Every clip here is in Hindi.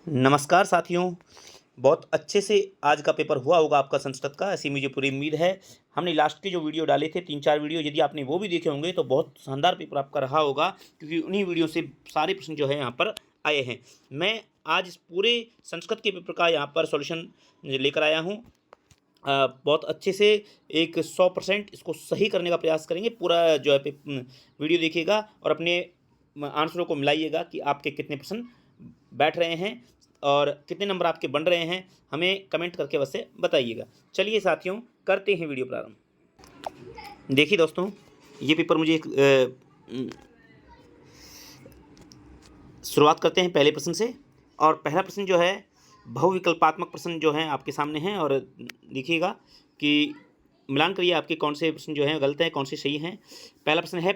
नमस्कार साथियों, बहुत अच्छे से आज का पेपर हुआ होगा आपका संस्कृत का, ऐसी मुझे पूरी उम्मीद है। हमने लास्ट के जो वीडियो डाले थे 3-4 वीडियो, यदि आपने वो भी देखे होंगे तो बहुत शानदार पेपर आपका रहा होगा, क्योंकि उन्हीं वीडियो से सारे प्रश्न जो है यहाँ पर आए हैं। मैं आज इस पूरे संस्कृत के पेपर का यहाँ पर सॉल्यूशन लेकर आया हूँ। बहुत अच्छे से एक 100% इसको सही करने का प्रयास करेंगे। पूरा जो है वीडियो देखिएगा और अपने आंसरों को मिलाइएगा कि आपके कितने प्रश्न बैठ रहे हैं और कितने नंबर आपके बन रहे हैं, हमें कमेंट करके वैसे बताइएगा। चलिए साथियों, करते हैं वीडियो प्रारंभ। देखिए दोस्तों, ये पेपर मुझे शुरुआत करते हैं पहले प्रश्न से। और पहला प्रश्न जो है बहुविकल्पात्मक प्रश्न जो हैं आपके सामने हैं, और देखिएगा कि मिलान करिए आपके कौन से प्रश्न जो हैं गलत हैं, कौन से सही हैं। पहला प्रश्न है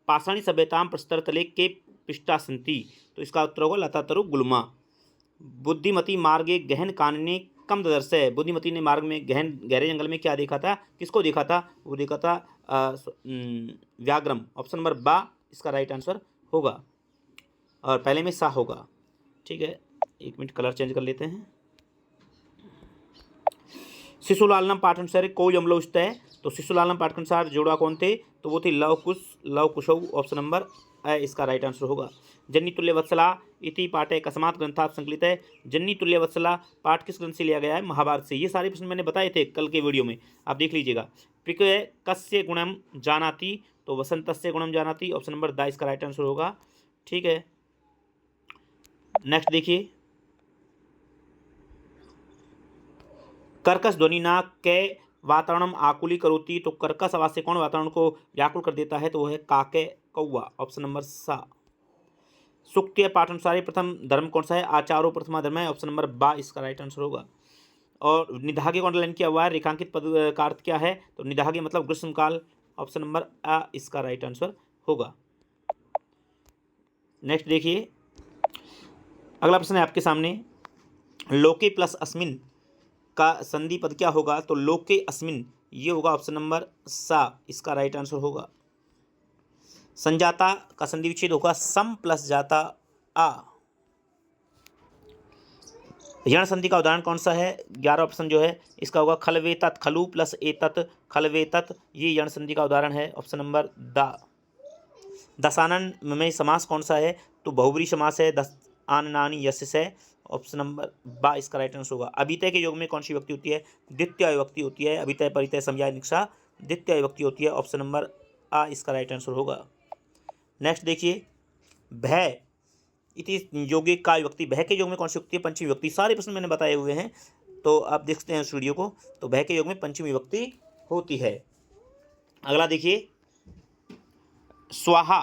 पाषाणी सभ्यताम प्रस्तर तले के पिष्टा संति, तो इसका उत्तर होगा लता तरु गुल्मा। बुद्धिमती मार्गे गहन कानने कम ददर्श है, बुद्धिमती ने मार्ग में गहरे जंगल में क्या देखा था, किसको देखा था, वो देखा था व्याघ्रम। ऑप्शन नंबर बा इसका राइट आंसर होगा, और पहले में सा होगा। ठीक है, एक मिनट कलर चेंज कर लेते हैं। शिशुलालनम पाठ अनुसार कोई अम्लो है, तो शिशुलालनम पाठ के अनुसार जोड़ा कौन थे, तो वो थे लव कुशौ। ऑप्शन नंबर ए इसका राइट आंसर होगा। जन्नी तुल्य वत्सला इति पाठ कस्मात् ग्रंथात् संकलित है, जन्नी तुल्य वत्सला पाठ किस ग्रंथ से लिया गया है, महाभारत से। ये सारे प्रश्न मैंने बताए थे कल के वीडियो में, आप देख लीजिएगा। पिक कस्य गुणम जानाति, तो वसंतस्य गुणम जानाति। ऑप्शन नंबर दा इसका राइट आंसर होगा। ठीक है, नेक्स्ट देखिए, कर्कश ध्वनि ना कै वातावरण आकुली करोती, तो कर्कश आवाज से कौन वातावरण को व्याकुल कर देता है, तो वह है काके कौआ। ऑप्शन नंबर सा। सुक्त्य पाठ अनुसार प्रथम धर्म कौन सा है, आचारो प्रथमा धर्म है। ऑप्शन नंबर बा इसका राइट आंसर होगा। और निधागे कौन लाइन किया हुआ है, रेखांकित पद का अर्थ क्या है, तो निधागे मतलब ग्रीष्मकाल। ऑप्शन नंबर आ इसका राइट आंसर होगा। नेक्स्ट देखिए, अगला प्रश्न है आपके सामने, लोके प्लस अस्मिन का संधि पद क्या होगा, तो लोके अस्मिन ये होगा। ऑप्शन नंबर सा इसका राइट आंसर होगा। संजाता का संधि विच्छेद होगा सम प्लस जाता आ। यण संधि का उदाहरण कौन सा है, 11 ऑप्शन जो है इसका होगा खलवे तत्, खलु प्लस ए तत् खलवे तत्, ये यण संधि का उदाहरण है। ऑप्शन नंबर दा। दशानन में समास कौन सा है, तो बहुब्री समास है। दस आननानी यश है। ऑप्शन नंबर बा इसका राइट आंसर होगा। अभितय के योग में कौन सी विभक्ति होती है, द्वितीय विभक्ति होती है। अभितय परितय समझाय निक्षा द्वितीय विभक्ति होती है। ऑप्शन नंबर आ इसका राइट आंसर होगा। नेक्स्ट देखिए, भय इति यौगिक का विभक्ति, भय के योग में कौन सी विभक्ति है, पंचमी विभक्ति। सारे प्रश्न मैंने बताए हुए हैं, तो आप देखते हैं उस वीडियो को। तो भय के योग में पंचमी विभक्ति होती है। अगला देखिए, स्वाहा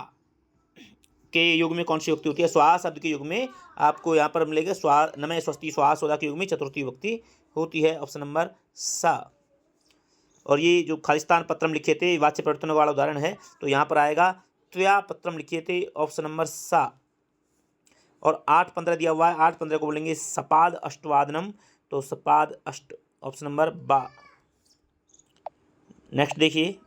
के युग में कौन सी विभक्ति होती है, स्वाहा शब्द के युग में आपको यहाँ पर मिलेगा स्वा नमः स्वस्ति स्वाहा स्वदा के युग में चतुर्थी विभक्ति होती है। ऑप्शन नंबर सा। और ये जो खालिस्तान पत्रम लिखे थे वाच्य परिवर्तन वाला उदाहरण है, तो यहाँ पर आएगा त्वया पत्रम लिखे थे। ऑप्शन नंबर सा। और 8-15 दिया हुआ है, 8-15 को बोलेंगे सपाद अष्टवादनम, तो सपाद अष्ट। ऑप्शन नंबर बा। नेक्स्ट देखिए,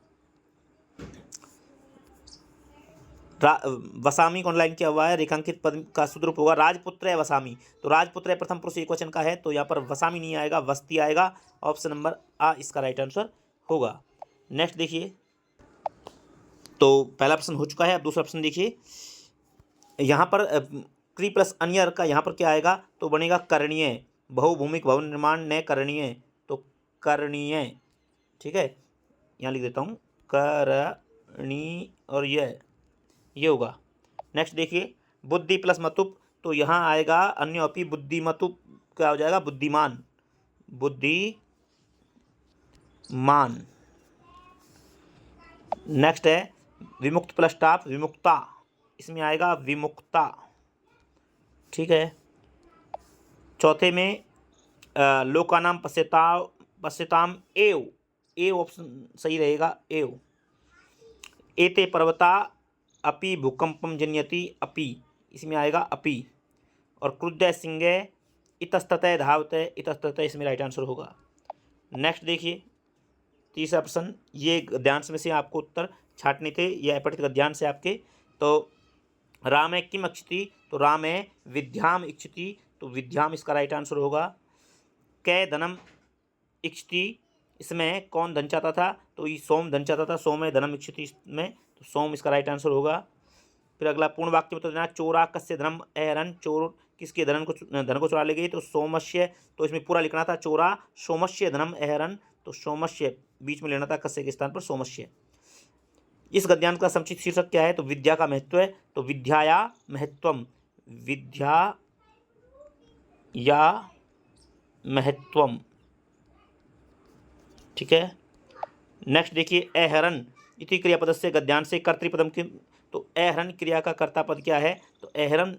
वसामी कौन लाइन किया हुआ है, रेखांकित पद का शुद्ध रूप होगा राजपुत्र है वसामी, तो राजपुत्र है प्रथम पुरुष एकवचन का है, तो यहाँ पर वसामी नहीं आएगा, वस्ती आएगा। ऑप्शन नंबर आ इसका राइट आंसर होगा। नेक्स्ट देखिए, तो पहला प्रश्न हो चुका है, अब दूसरा प्रश्न देखिए। यहाँ पर क्री प्लस अन्यर का यहाँ पर क्या आएगा, तो बनेगा करणीय। बहुभूमिक भवन निर्माण न करणीय, तो करणीय। ठीक है, यहाँ लिख देता हूँ करणी और ये होगा। नेक्स्ट देखिए, बुद्धि प्लस मतुप, तो यहाँ आएगा अन्योपि बुद्धिमतुप क्या हो जाएगा, बुद्धिमान, बुद्धिमान। नेक्स्ट है विमुक्त प्लस टाप, विमुक्ता, इसमें आएगा विमुक्ता। ठीक है, चौथे में लोकानाम पश्यताम एव, एव ऑप्शन सही रहेगा, एव। एते पर्वता अपि भूकंपम जनयति, अपि, इसमें आएगा अपि। और क्रुद्ध सिंह इतस्ततः धावतः, इतस्ततः इसमें राइट आंसर होगा। नेक्स्ट देखिए, तीसरा प्रश्न, ये गद्यांश में से आपको उत्तर छाटने थे, ये अपठित गद्यांश से आपके। तो राम है किम इच्छति, तो राम है विद्याम इच्छति, तो विद्याम इसका राइट आंसर होगा। कै धनम इच्छति, इसमें कौन धन चाहता था, तो ये सोम धन चाहता था, सोम है धनम इच्छति इसमें, तो सोम इसका राइट आंसर होगा। फिर अगला पूर्ण वाक्य बता देना, चोरा कस्य धनम अहरन, चोर किसके धन को चुरा ले गई, तो सोमस्य, तो इसमें पूरा लिखना था चोरा सोमस्य धनम अहरन, तो सोमस्य बीच में लेना था कस्य के स्थान पर सोमस्य। इस गद्यांश का संक्षिप्त शीर्षक क्या है, तो विद्या का महत्व है, तो विद्याया महत्वम, विद्या या महत्वम, ठीक है। नेक्स्ट देखिए, अहरन इति क्रियापद से गद्यांश से कर्तृपदम की, तो अहरन क्रिया का कर्ता पद क्या है, तो अहरन,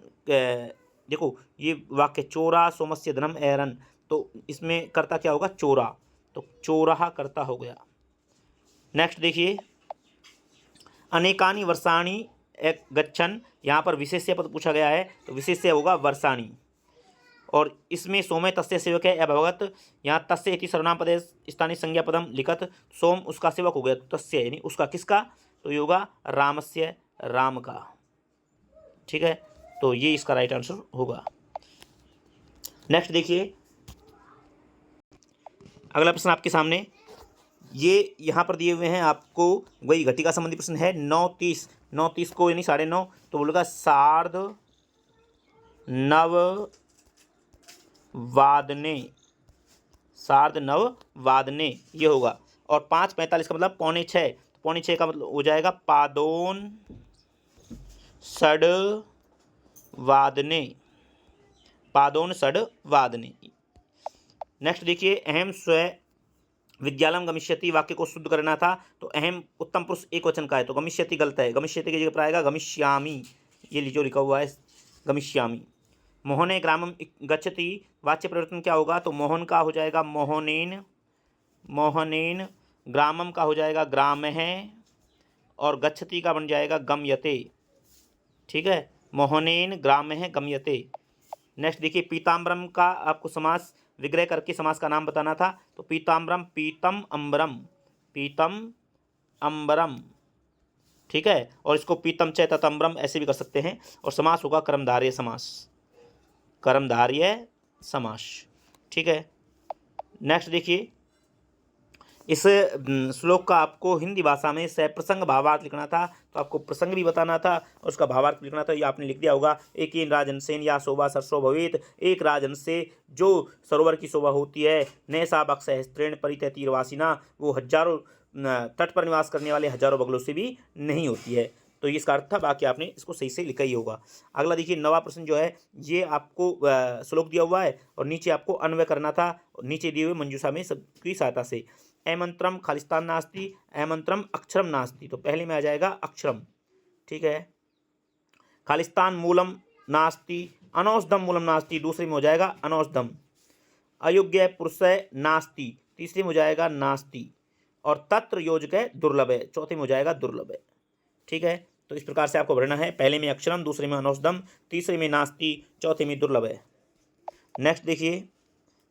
देखो ये वाक्य चोरा सोमस्य धनम अहरन, तो इसमें कर्ता क्या होगा, चोरा, तो चोरा कर्ता हो गया। नेक्स्ट देखिए, अनेकानि वर्षाणि गच्छन्, यहाँ पर विशेष्य पद पूछा गया है, तो विशेष्य होगा वर्षाणि, और इसमें सोमे तस्य सेवक है अभवगत, यहाँ तस्य इति सर्वनाम पदे स्थानीय संज्ञा पदम लिखत, सोम उसका सेवक हो गया, तो तस्य यानी उसका किसका, तो ये होगा रामस्य, राम का, ठीक है। तो ये इसका राइट आंसर होगा। नेक्स्ट देखिए, अगला प्रश्न आपके सामने, ये यहाँ पर दिए हुए हैं आपको, वही घटिका संबंधी प्रश्न है। 9:30 को यानी 9:30, तो बोलेगा सार्ध नव वादने, सार्ध नव वादने ये होगा, और 5:45 का मतलब 5:45, तो 5:45 का मतलब हो जाएगा पादोन षड वादने, पादोन षड वादने। नेक्स्ट देखिए, अहम स्व विद्यालयम गमिष्यति वाक्य को शुद्ध करना था, तो अहम उत्तम पुरुष एक वचन का है, तो गमिष्यति गलत है, गमिष्यति की जगह पर आएगा गमिष्यामि, ये जो लिखा हुआ है गमिष्यामि। मोहने ग्रामम गच्छति वाच्य परिवर्तन क्या होगा, तो मोहन का हो जाएगा मोहनेन, मोहनेन, ग्रामम का हो जाएगा ग्राम है, और गच्छति का बन जाएगा गम्यते, ठीक है, मोहनेन ग्राम है गम्यते। नेक्स्ट देखिए, पीताम्बरम का आपको समास विग्रह करके समास का नाम बताना था, तो पीताम्बरम पीतम अम्बरम, पीतम अम्बरम, ठीक है, और इसको पीतम च ततम्बरम ऐसे भी कर सकते हैं, और समास होगा कर्मधारय समास, कर्मधारय समास, ठीक है। नेक्स्ट देखिए, इस श्लोक का आपको हिंदी भाषा में सप्रसंग भावार्थ लिखना था, तो आपको प्रसंग भी बताना था और उसका भावार्थ लिखना था, ये आपने लिख दिया होगा। एक राजन सेन या शोभा सरसो भवेत, एक राजन से जो सरोवर की शोभा होती है, नैसा बक्स सहस्त्रेण परित तीरवासिना, वो हजारों तट पर निवास करने वाले हजारों बगलों से भी नहीं होती है, तो ये इसका अर्थ था। बाकी आपने इसको सही से लिखा ही होगा। अगला देखिए, नवा प्रश्न जो है ये आपको श्लोक दिया हुआ है और नीचे आपको अन्वय करना था, नीचे दिए हुए मंजूषा में सबकी सहायता से। एमंत्रम खालिस्तान नास्ति, एमंत्रम अक्षरम नास्ति, तो पहले में आ जाएगा अक्षरम, ठीक है। खालिस्तान मूलम नास्ति, अनौषधम मूलम नास्ति, दूसरे में हो जाएगा अनौषधम। अयोग्य पुरुष नास्ति, तीसरे में हो जाएगा नास्ति, और तत्र योजक है दुर्लभ है, चौथे में हो जाएगा दुर्लभ है, ठीक है। तो इस प्रकार से आपको भरना है, पहले में अक्षरम, दूसरे में अनौषधम, तीसरे में नास्ति, चौथे में दुर्लभ है। नेक्स्ट देखिए,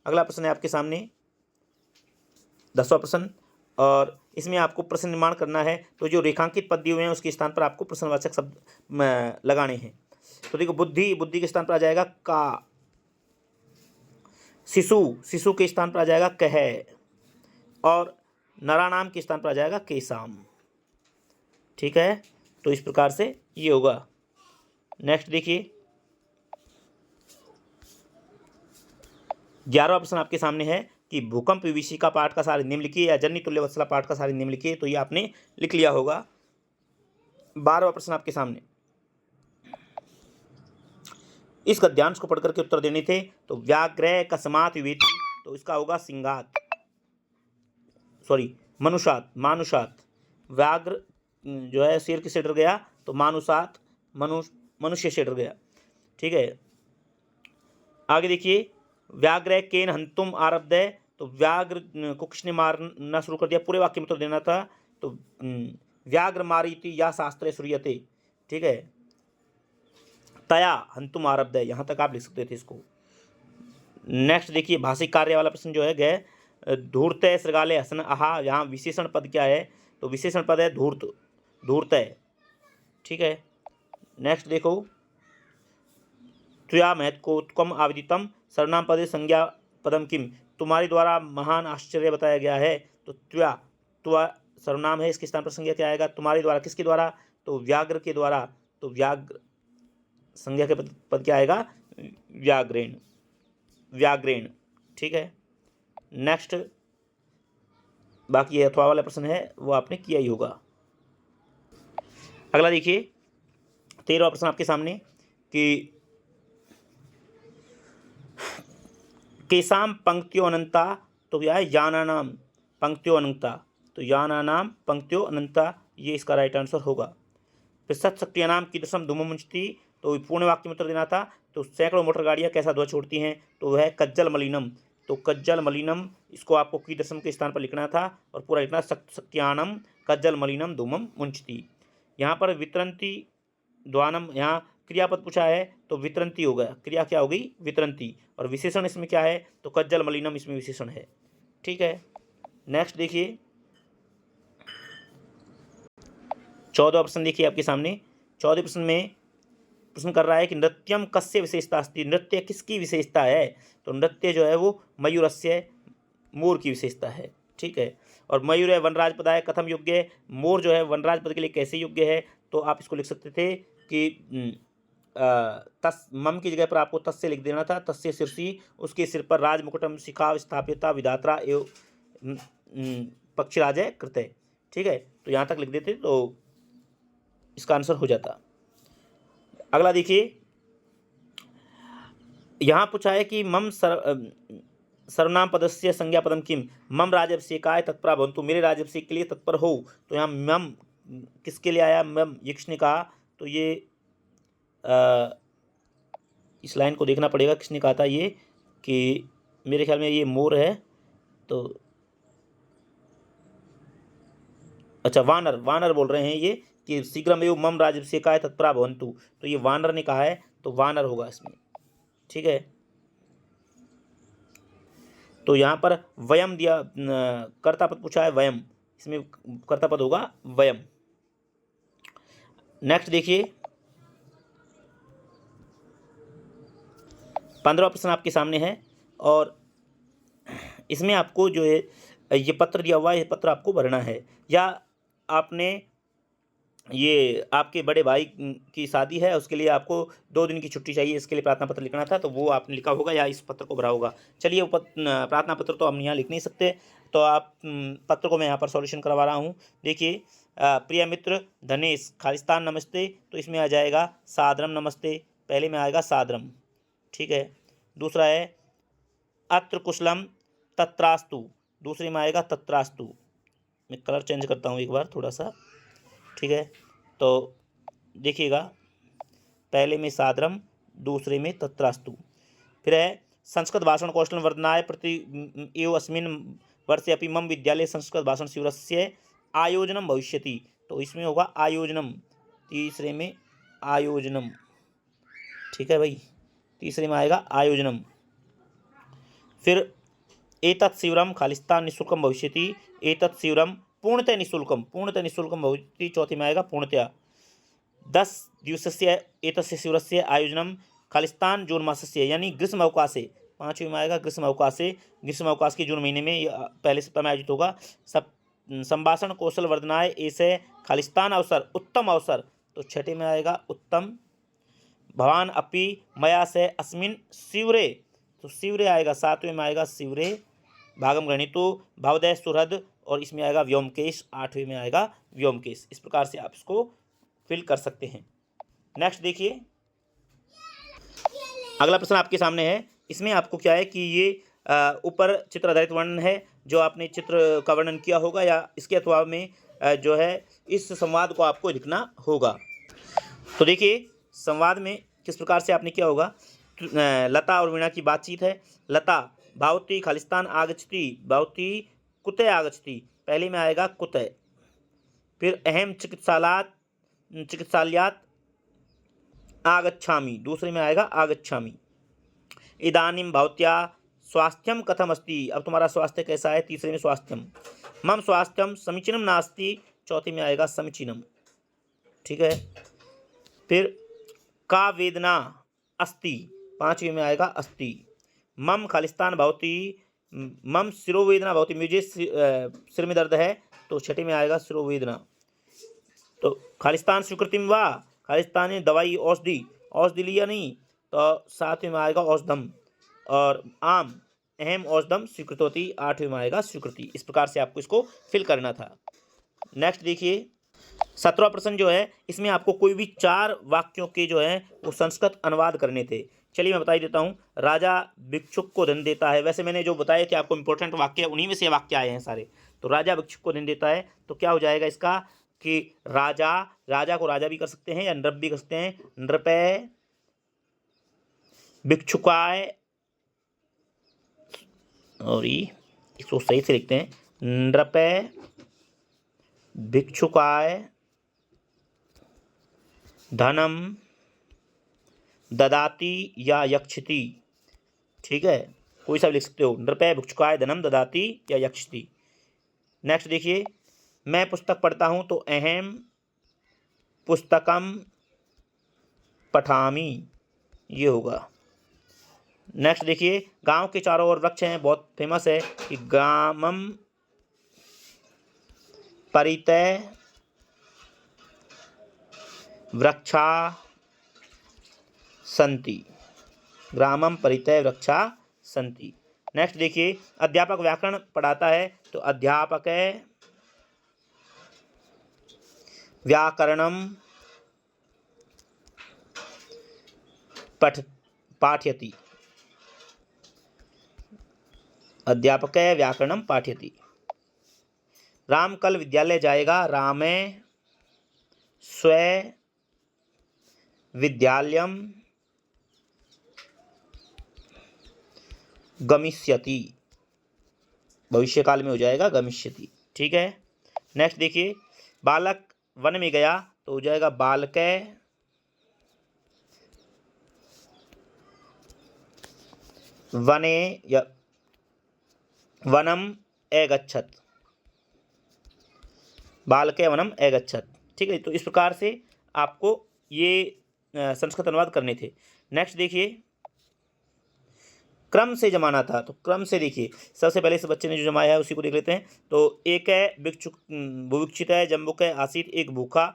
अगला प्रश्न है आपके सामने 10वां प्रश्न, और इसमें आपको प्रश्न निर्माण करना है, तो जो रेखांकित पद दिए हुए हैं उसके स्थान पर आपको प्रश्नवाचक शब्द लगाने हैं। तो देखो, बुद्धि, बुद्धि के स्थान पर आ जाएगा का, शिशु, शिशु के स्थान पर आ जाएगा कह, और नराणाम के स्थान पर आ जाएगा केशाम, ठीक है। तो इस प्रकार से ये होगा। नेक्स्ट देखिए, 11वां प्रश्न आपके सामने है कि भूकंप विभीषिका पाठ का सारी निम्नलिखित या जन्य तुल्य वत्सला पाठ का सारी निम्नलिखित, तो ये आपने लिख लिया होगा। 12वां प्रश्न आपके सामने, इस गद्यांश को पढ़कर के उत्तर देने थे, तो व्याघ्र कस्मात् विवेति, तो इसका होगा सिंगात, सॉरी मनुषात, मानुषात, व्याघ्र जो है शेर किससे डर गया, तो मानुषात, मनुष्य से डर गया, ठीक है। आगे देखिए, व्याघ्र केन हंतुम आरब्ध है, तो व्याघ्र को किसने मारना शुरू कर दिया, पूरे वाक्य में उत्तर देना था, तो व्याघ्र मारीति या शास्त्रे श्रूयते, ठीक है। तया हंतुम आरब्ध है, यहाँ तक आप लिख सकते थे इसको। नेक्स्ट देखिए, भाषिक कार्य वाला प्रश्न जो है गए, धूर्त श्रृगाले हसन आहा, यहाँ विशेषण पद क्या है, तो विशेषण पद है धूर्त, धूर्त है, ठीक है। नेक्स्ट देखो, त्वया महत्कोत्कम आविदितम सर्वनाम पदे संज्ञा पदम किम, तुम्हारे द्वारा महान आश्चर्य बताया गया है। तो त्वा सर्वनाम है, इसके स्थान पर संज्ञा क्या आएगा? तुम्हारे द्वारा, किसके द्वारा? तो व्याघ्र के द्वारा। तो व्याघ्र संज्ञा के पद क्या आएगा? व्याघ्रेण, व्याघ्रेण। ठीक है, नेक्स्ट बाकी ये अथवा वाला प्रश्न है वो आपने किया ही होगा। अगला देखिए 13वां प्रश्न आपके सामने कि केसाम पंक्तियों अनंता, तो क्या है? यानानाम पंक्तियों अनंता, तो यानानाम पंक्तियों अनंता, ये इसका राइट आंसर होगा। फिर सत्शक्तियानाम कीदृशम धूमं मुंचति, तो पूर्ण वाक्य में उत्तर देना था। तो सैकड़ों मोटर गाड़ियाँ कैसा धुआं छोड़ती हैं? तो वह कज्जल मलिनम, तो कज्जल मलिनम इसको आपको कीदृशम के स्थान पर लिखना था और पूरा लिखना सत्शक्तियानम कज्जल मलिनम धूमं मुंचति। यहाँ पर वितरंती द्वानम, यहाँ क्रियापद पूछा है तो वितरंती हो गया, क्रिया क्या हो गई? वितरंती। और विशेषण इसमें क्या है? तो कज्जल मलिनम इसमें विशेषण है। ठीक है, नेक्स्ट देखिए 14वां प्रश्न देखिए आपके सामने। 14वें प्रश्न में प्रश्न कर रहा है कि नृत्यम कस्य विशेषता अस्ति, नृत्य किसकी विशेषता है? तो नृत्य जो है वो मयूरस्य, मोर की विशेषता है। ठीक है, और मयूर है वनराज पद है कथम योग्य है, मोर जो है वनराज पद के लिए कैसे योग्य है? तो आप इसको लिख सकते थे कि तस, मम की जगह पर आपको तस् से लिख देना था, तस्य शीर्षी, उसके सिर पर राज मुकुटम शिखा स्थापिता विधात्रा एवं पक्षीराजय कृतय। ठीक है, तो यहाँ तक लिख देते तो इसका आंसर हो जाता। अगला देखिए, यहाँ पूछा है कि मम सर्वनाम पदस्य संज्ञा पदम किम, मम राजभिषेकाय तत्परा भवन्तु, मेरे राजभिषेक के लिए तत्पर हो। तो यहाँ मम किसके लिए आया? मम ये किसने कहा? तो ये इस लाइन को देखना पड़ेगा किसने कहा था ये, कि मेरे ख्याल में ये मोर है। तो अच्छा, वानर, वानर बोल रहे हैं ये कि शीघ्रमेव मम राजभिषेकाय तत्परा भवन्तु, तो ये वानर ने कहा है, तो वानर होगा इसमें। ठीक है, तो यहाँ पर वयम दिया, कर्ता पद पूछा है वयम, इसमें कर्ता पद होगा वयम। नेक्स्ट देखिए 15वां प्रश्न आपके सामने है और इसमें आपको जो है ये पत्र दिया हुआ है, ये पत्र आपको भरना है, या आपने ये आपके बड़े भाई की शादी है उसके लिए आपको 2 दिन की छुट्टी चाहिए, इसके लिए प्रार्थना पत्र लिखना था, तो वो आपने लिखा होगा या इस पत्र को भरा होगा। चलिए वो प्रार्थना पत्र तो हम यहाँ लिख नहीं सकते, तो आप पत्र को मैं यहाँ पर सॉल्यूशन करवा रहा हूँ। देखिए, प्रिय मित्र धनेश खालिस्तान नमस्ते, तो इसमें आ जाएगा सादरम नमस्ते, पहले में आएगा सादरम। ठीक है, दूसरा है अत्र कुशलम तत्रास्तु, दूसरे में आएगा तत्रास्तु। मैं कलर चेंज करता हूँ एक बार थोड़ा सा। ठीक है, तो देखिएगा पहले में सादरम, दूसरे में तत्रास्तु। फिर है संस्कृत भाषण कौशल वर्धनाय प्रति एव अस्मिन् वर्षे अपि मम विद्यालय संस्कृत भाषण शिविरस्य आयोजनम भविष्यति, तो इसमें होगा आयोजनम, तीसरे में आयोजनम। ठीक है भाई, तीसरे में आएगा आयोजनम। फिर एतत् शिविरम खालिस्तान निःशुल्कम भविष्यति, एतत् शिविरम पूर्णतः निःशुल्कम, पूर्णतः निःशुल्कम भविष्यति, चौथे में आएगा पूर्णतया। 10 दिवसस्य एतस्य शिविरस्य आयोजनम खालिस्तान जून मासस्य, यानी ग्रीष्म अवकाशे, 5वें में आएगा ग्रीष्म अवकाशे, ग्रीष्म अवकाश के जून महीने में पहले सप्ताह में आयोजित होगा। सब संभाषण कौशल वर्धनाय ऐसे खालिस्तान अवसर उत्तम अवसर, तो 6ठे में आएगा उत्तम। भवान अपि मया से अस्मिन् शिविरे, तो शिविरे आएगा 7वें में आएगा शिविरे। भागम गणितो भावदय सुहृद, और इसमें आएगा व्योमकेश, 8वें में आएगा व्योमकेश। इस प्रकार से आप इसको फिल कर सकते हैं। नेक्स्ट देखिए, अगला प्रश्न आपके सामने है, इसमें आपको क्या है कि ये ऊपर चित्र आधारित वर्णन है, जो आपने चित्र का वर्णन किया होगा या इसके अथवा में जो है इस संवाद को आपको लिखना होगा। तो देखिए संवाद में किस प्रकार से आपने किया होगा। लता और वीणा की बातचीत है। लता भवती खालिस्तान आगच्छति, भवती कुतः आगच्छति, पहले में आएगा कुतः। फिर अहम चिकित्सालयात आगच्छामि, दूसरे में आएगा आगच्छामि। इदानीं भवत्या स्वास्थ्यम कथम अस्ति, अब तुम्हारा स्वास्थ्य कैसा है, तीसरे में स्वास्थ्यम। मम स्वास्थ्यम समीचीनम नास्ति, चौथे में आएगा समीचीनम। ठीक है, फिर का वेदना अस्ति, 5वें में आएगा अस्थि। मम खालिस्तान भवती, मम शिरोवेदना भवती, मुझे सिर में दर्द है, तो 6 में आएगा शिरोवेदना। तो खालिस्तान स्वीकृतिम वा, खालिस्तान ने दवाई औषधि, औषधि लिया नहीं, तो 7वें में आएगा औषधम। और आम अहम औषधम स्वीकृतवती, 8वें में आएगा स्वीकृति। इस प्रकार से आपको इसको फिल करना था। नेक्स्ट देखिए 17वां प्रश्न जो है, इसमें आपको कोई भी 4 वाक्यों के जो है वो संस्कृत अनुवाद करने थे। चलिए मैं बता ही देता हूँ। राजा भिक्षुक को धन देता है, वैसे मैंने जो बताया कि आपको इंपॉर्टेंट वाक्य उन्हीं में से वाक्य आए हैं सारे। तो राजा भिक्षुक को धन देता है, तो क्या हो जाएगा इसका कि राजा, राजा को राजा भी कर सकते हैं या नृप भी कर सकते हैं। नृपे भिक्षुकाय, और इसको सही से लिखते हैं, नृपे भिक्षुकाय धनम ददाति या यक्षति। ठीक है, कोई सा भी लिख सकते हो, नृपे भिक्षुकाय धनम ददाति या यक्षति। नेक्स्ट देखिए, मैं पुस्तक पढ़ता हूँ, तो अहम पुस्तकम पठामि, ये होगा। नेक्स्ट देखिए, गांव के चारों ओर वृक्ष हैं, बहुत फेमस है कि ग्रामम परितः वृक्षा संति, ग्रामम परितः वृक्षा संति। नेक्स्ट देखिए, अध्यापक व्याकरण पढ़ाता है, तो अध्यापक व्याकरणम पाठयति, अध्यापक व्याकरणम पाठयति। राम कल विद्यालय जाएगा, रामे स्व विद्यालयम गमिष्यति, भविष्य काल में हो जाएगा गमिष्यति। ठीक है। नेक्स्ट देखिए, बालक वन में गया, तो हो जाएगा बालके वने या वनम एगच्छत, बालके वनम एगच्छत। ठीक है, तो इस प्रकार से आपको ये संस्कृत अनुवाद करने थे। नेक्स्ट देखिए, क्रम से जमाना था, तो क्रम से देखिए, सबसे पहले इस बच्चे ने जो जमाया है उसी को देख लेते हैं। तो एक है बुभुक्षित है, जम्बुक है, आसित, एक भूखा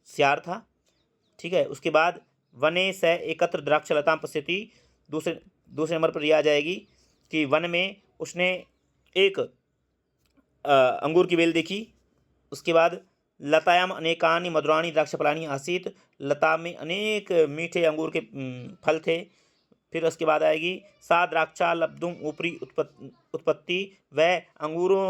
सियार था। ठीक है, उसके बाद वने से एकत्र द्राक्षलताम पश्यति, दूसरे नंबर पर यह आ जाएगी कि वन में उसने एक अंगूर की बेल देखी। उसके बाद लतायाम अनेकानि मधुराणि द्राक्षफलानि आसीत, लता में अनेक मीठे अंगूर के फल थे। फिर उसके बाद आएगी सा द्राक्षा लब्धुम ऊपरी उत्पत्ति, वह अंगूरों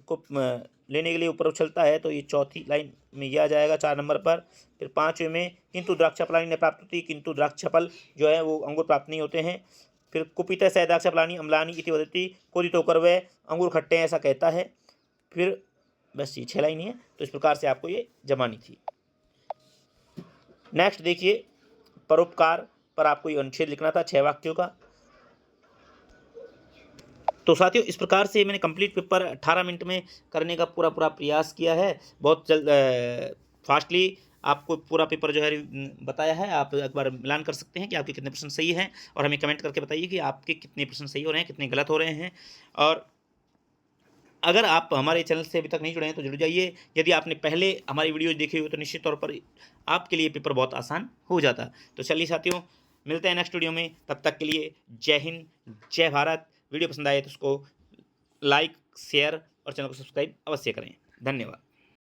को लेने के लिए ऊपर उछलता है, तो ये चौथी लाइन में यह आ जाएगा 4 नंबर पर। फिर 5वें में किंतु द्राक्षफलानि न प्राप्त होती, किंतु द्राक्षफल जो है वो अंगूर प्राप्त नहीं होते हैं। फिर कुपित स द्राक्षफलानि अम्लानि इति वदति, क्रोधित होकर वह अंगूर खट्टे हैं ऐसा कहता है। फिर बस ये 6 लाइन है, तो इस प्रकार से आपको ये जमानी थी। नेक्स्ट देखिए, परोपकार पर आपको ये अनुच्छेद लिखना था 6 वाक्यों का। तो साथियों, इस प्रकार से मैंने कंप्लीट पेपर 18 मिनट में करने का पूरा प्रयास किया है। बहुत जल्द फास्टली आपको पूरा पेपर जो है बताया है। आप एक बार मिलान कर सकते हैं कि आपके कितने प्रश्न सही हैं, और हमें कमेंट करके बताइए कि आपके कितने प्रश्न सही हो रहे हैं, कितने गलत हो रहे हैं। और अगर आप हमारे चैनल से अभी तक नहीं जुड़े हैं तो जुड़ जाइए। यदि आपने पहले हमारी वीडियो देखी हो तो निश्चित तौर पर आपके लिए पेपर बहुत आसान हो जाता। तो चलिए साथियों, मिलते हैं नेक्स्ट वीडियो में। तब तक के लिए जय हिंद, जय भारत। वीडियो पसंद आए तो उसको लाइक, शेयर और चैनल को सब्सक्राइब अवश्य करें। धन्यवाद।